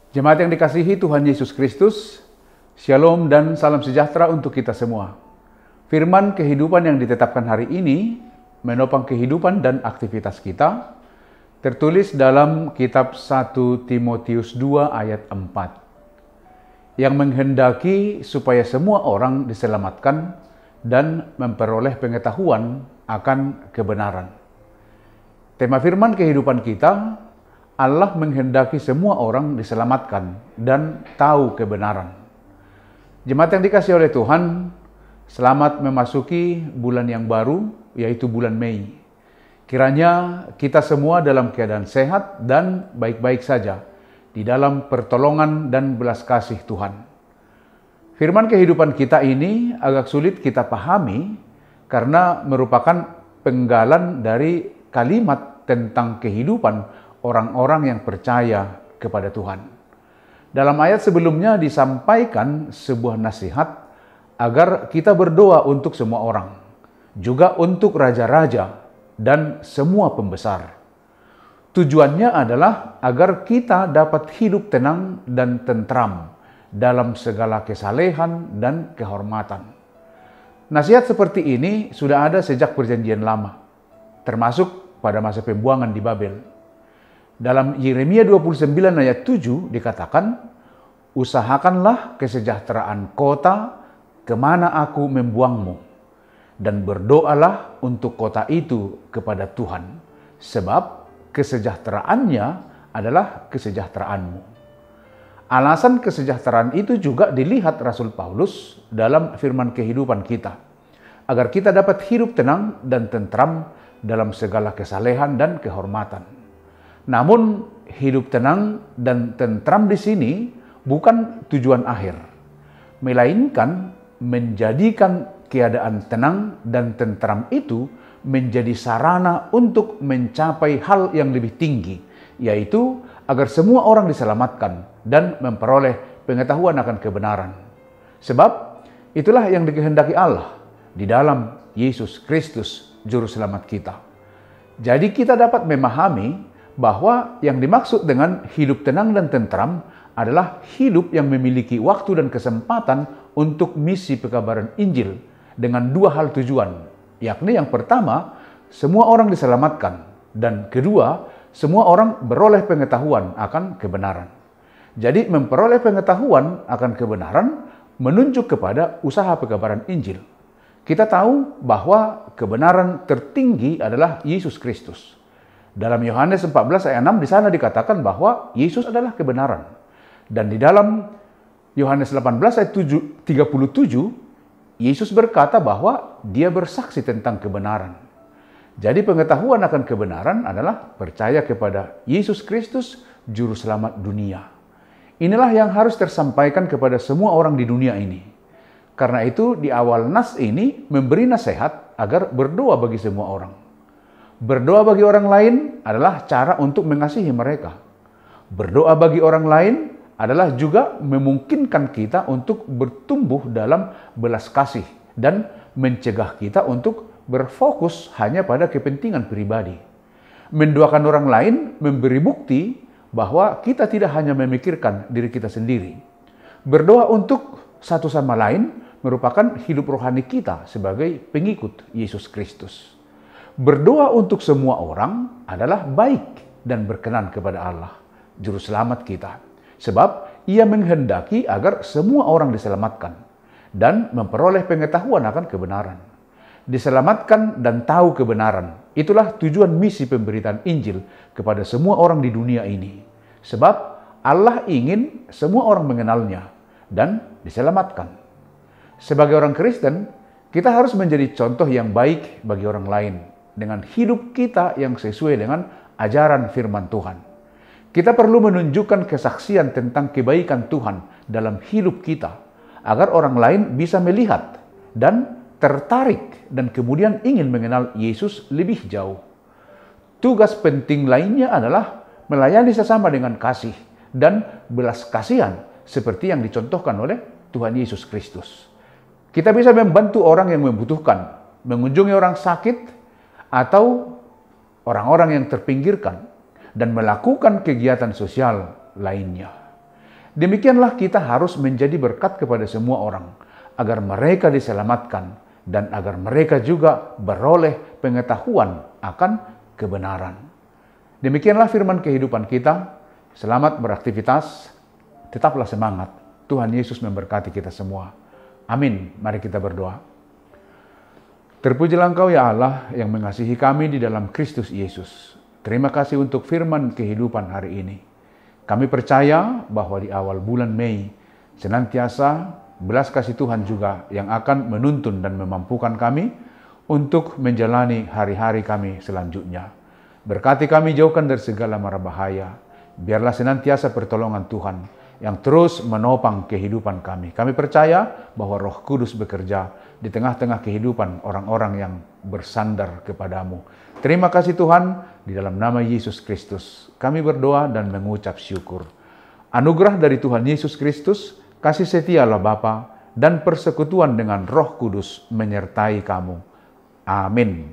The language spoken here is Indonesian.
Jemaat yang dikasihi Tuhan Yesus Kristus, Shalom dan salam sejahtera untuk kita semua. Firman kehidupan yang ditetapkan hari ini menopang kehidupan dan aktivitas kita, tertulis dalam kitab 1 Timotius 2 ayat 4, yang menghendaki supaya semua orang diselamatkan dan memperoleh pengetahuan akan kebenaran. Tema firman kehidupan kita, Allah menghendaki semua orang diselamatkan dan tahu kebenaran. Jemaat yang dikasihi oleh Tuhan, selamat memasuki bulan yang baru, yaitu bulan Mei. Kiranya kita semua dalam keadaan sehat dan baik-baik saja di dalam pertolongan dan belas kasih Tuhan. Firman kehidupan kita ini agak sulit kita pahami karena merupakan penggalan dari kalimat tentang kehidupan orang-orang yang percaya kepada Tuhan. Dalam ayat sebelumnya disampaikan sebuah nasihat agar kita berdoa untuk semua orang, juga untuk raja-raja dan semua pembesar. Tujuannya adalah agar kita dapat hidup tenang dan tentram dalam segala kesalehan dan kehormatan. Nasihat seperti ini sudah ada sejak Perjanjian Lama, termasuk pada masa pembuangan di Babel. Dalam Yeremia 29 ayat 7 dikatakan, usahakanlah kesejahteraan kota kemana aku membuangmu, dan berdoalah untuk kota itu kepada Tuhan, sebab kesejahteraannya adalah kesejahteraanmu. Alasan kesejahteraan itu juga dilihat Rasul Paulus dalam firman kehidupan kita, agar kita dapat hidup tenang dan tentram dalam segala kesalehan dan kehormatan. Namun, hidup tenang dan tentram di sini bukan tujuan akhir, melainkan menjadikan keadaan tenang dan tentram itu menjadi sarana untuk mencapai hal yang lebih tinggi, yaitu agar semua orang diselamatkan dan memperoleh pengetahuan akan kebenaran. Sebab itulah yang dikehendaki Allah di dalam Yesus Kristus, Juru Selamat kita. Jadi kita dapat memahami bahwa yang dimaksud dengan hidup tenang dan tentram adalah hidup yang memiliki waktu dan kesempatan untuk misi pekabaran Injil dengan dua hal tujuan, yakni yang pertama, semua orang diselamatkan, dan kedua, semua orang beroleh pengetahuan akan kebenaran. Jadi memperoleh pengetahuan akan kebenaran menunjuk kepada usaha pekabaran Injil. Kita tahu bahwa kebenaran tertinggi adalah Yesus Kristus. Dalam Yohanes 14 ayat 6 di sana dikatakan bahwa Yesus adalah kebenaran. Dan di dalam Yohanes 18 ayat 37, Yesus berkata bahwa dia bersaksi tentang kebenaran. Jadi pengetahuan akan kebenaran adalah percaya kepada Yesus Kristus, Juru Selamat dunia. Inilah yang harus tersampaikan kepada semua orang di dunia ini. Karena itu di awal nas ini memberi nasihat agar berdoa bagi semua orang. Berdoa bagi orang lain adalah cara untuk mengasihi mereka. Berdoa bagi orang lain adalah juga memungkinkan kita untuk bertumbuh dalam belas kasih dan mencegah kita untuk berfokus hanya pada kepentingan pribadi. Mendoakan orang lain memberi bukti bahwa kita tidak hanya memikirkan diri kita sendiri. Berdoa untuk satu sama lain merupakan hidup rohani kita sebagai pengikut Yesus Kristus. Berdoa untuk semua orang adalah baik dan berkenan kepada Allah, Juru Selamat kita. Sebab Ia menghendaki agar semua orang diselamatkan dan memperoleh pengetahuan akan kebenaran. Diselamatkan dan tahu kebenaran, itulah tujuan misi pemberitaan Injil kepada semua orang di dunia ini. Sebab Allah ingin semua orang mengenalnya dan diselamatkan. Sebagai orang Kristen, kita harus menjadi contoh yang baik bagi orang lain dengan hidup kita yang sesuai dengan ajaran firman Tuhan. Kita perlu menunjukkan kesaksian tentang kebaikan Tuhan dalam hidup kita, agar orang lain bisa melihat dan tertarik dan kemudian ingin mengenal Yesus lebih jauh. Tugas penting lainnya adalah melayani sesama dengan kasih dan belas kasihan seperti yang dicontohkan oleh Tuhan Yesus Kristus. Kita bisa membantu orang yang membutuhkan, mengunjungi orang sakit, atau orang-orang yang terpinggirkan, dan melakukan kegiatan sosial lainnya. Demikianlah kita harus menjadi berkat kepada semua orang, agar mereka diselamatkan dan agar mereka juga beroleh pengetahuan akan kebenaran. Demikianlah firman kehidupan kita. Selamat beraktivitas, tetaplah semangat. Tuhan Yesus memberkati kita semua. Amin. Mari kita berdoa. Terpujilah Engkau ya Allah yang mengasihi kami di dalam Kristus Yesus. Terima kasih untuk firman kehidupan hari ini. Kami percaya bahwa di awal bulan Mei senantiasa belas kasih Tuhan juga yang akan menuntun dan memampukan kami untuk menjalani hari-hari kami selanjutnya. Berkati kami, jauhkan dari segala mara bahaya. Biarlah senantiasa pertolongan Tuhan yang terus menopang kehidupan kami. Kami percaya bahwa Roh Kudus bekerja di tengah-tengah kehidupan orang-orang yang bersandar kepadamu. Terima kasih Tuhan, di dalam nama Yesus Kristus kami berdoa dan mengucap syukur. Anugerah dari Tuhan Yesus Kristus, kasih setia Allah Bapa, dan persekutuan dengan Roh Kudus menyertai kamu. Amin.